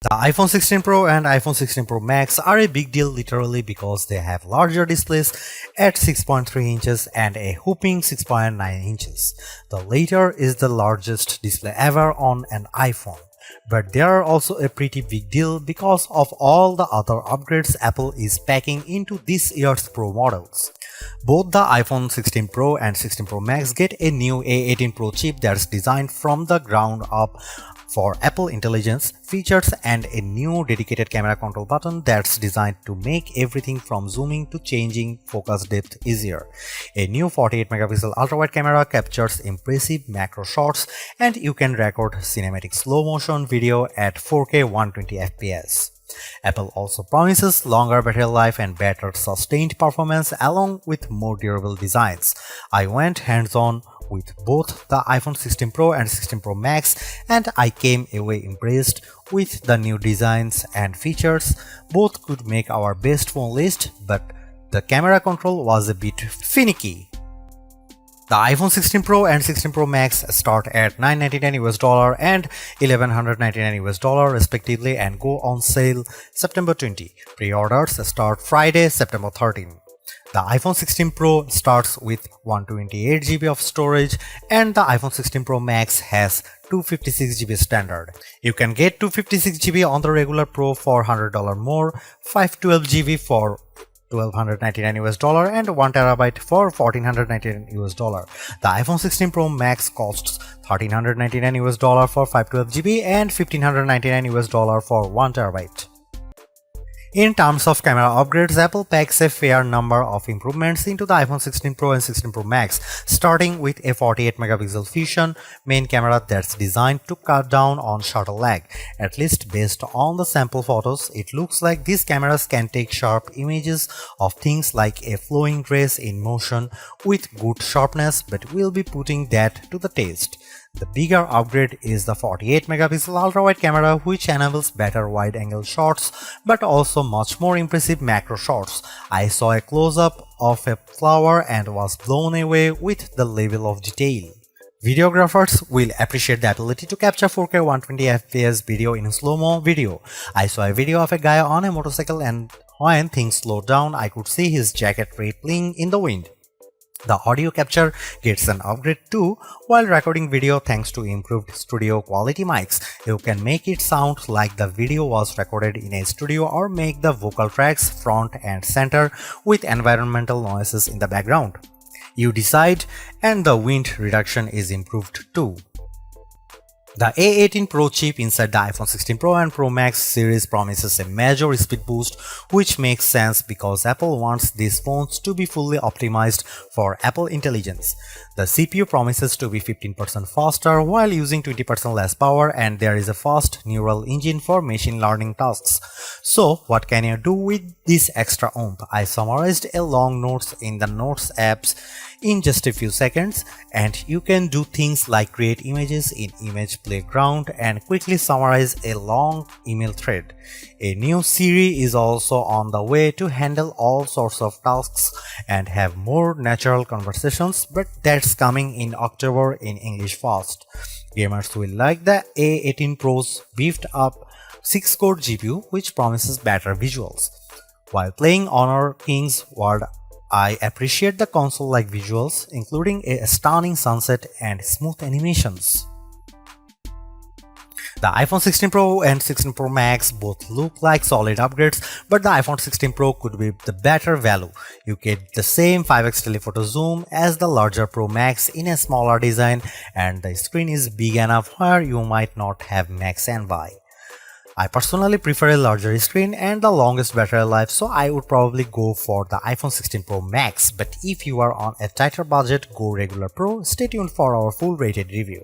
The iPhone 16 Pro and iPhone 16 Pro Max are a big deal literally because they have larger displays at 6.3 inches and a whopping 6.9 inches. The latter is the largest display ever on an iPhone. But they are also a pretty big deal because of all the other upgrades Apple is packing into this year's Pro models. Both the iPhone 16 Pro and 16 Pro Max get a new A18 Pro chip that's designed from the ground up for Apple Intelligence features and a new dedicated camera control button that's designed to make everything from zooming to changing focus depth easier. A new 48 megapixel ultra-wide camera captures impressive macro shots and you can record cinematic slow motion video at 4K 120 fps. Apple also promises longer battery life and better sustained performance along with more durable designs. I went hands-on with both the iPhone 16 Pro and 16 Pro Max and I came away impressed with the new designs and features. Both could make our best phone list, but the camera control was a bit finicky. The iPhone 16 Pro and 16 Pro Max start at $999 and $1,199 respectively and go on sale September 20. Pre-orders start Friday, September 13. The iPhone 16 Pro starts with 128GB of storage and the iPhone 16 Pro Max has 256GB standard. You can get 256GB on the regular Pro for $100 more, 512GB for $1,299 and 1TB for $1,499. The iPhone 16 Pro Max costs $1,399 for 512GB and $1,599 for 1TB. In terms of camera upgrades, Apple packs a fair number of improvements into the iPhone 16 Pro and 16 Pro Max, starting with a 48 megapixel Fusion main camera that's designed to cut down on shutter lag. At least based on the sample photos, it looks like these cameras can take sharp images of things like a flowing dress in motion with good sharpness, but we'll be putting that to the test. The bigger upgrade is the 48 megapixel ultra-wide camera, which enables better wide-angle shots but also much more impressive macro shots. I saw a close-up of a flower and was blown away with the level of detail. Videographers will appreciate the ability to capture 4K 120 fps video in slow-mo video. I saw a video of a guy on a motorcycle and when things slowed down, I could see his jacket rippling in the wind. The audio capture gets an upgrade too while recording video thanks to improved studio quality mics. You can make it sound like the video was recorded in a studio or make the vocal tracks front and center with environmental noises in the background. You decide, and the wind reduction is improved too. The A18 Pro chip inside the iPhone 16 Pro and Pro Max series promises a major speed boost, which makes sense because Apple wants these phones to be fully optimized for Apple Intelligence. The CPU promises to be 15% faster while using 20% less power, and there is a fast neural engine for machine learning tasks. So, what can you do with this extra oomph? I summarized a long notes in the Notes apps in just a few seconds, and you can do things like create images in Image Playground and quickly summarize a long email thread. A new Siri is also on the way to handle all sorts of tasks and have more natural conversations, but that's coming in October in English fast. Gamers will like the A18 Pro's beefed up 6-core GPU, which promises better visuals. While playing Honor King's World, I appreciate the console-like visuals, including a stunning sunset and smooth animations. The iPhone 16 Pro and 16 Pro Max both look like solid upgrades, but the iPhone 16 Pro could be the better value. You get the same 5x telephoto zoom as the larger Pro Max in a smaller design, and the screen is big enough where you might not have Max envy. I personally prefer a larger screen and the longest battery life, so I would probably go for the iPhone 16 Pro Max, but if you are on a tighter budget, go regular Pro. Stay tuned for our full rated review.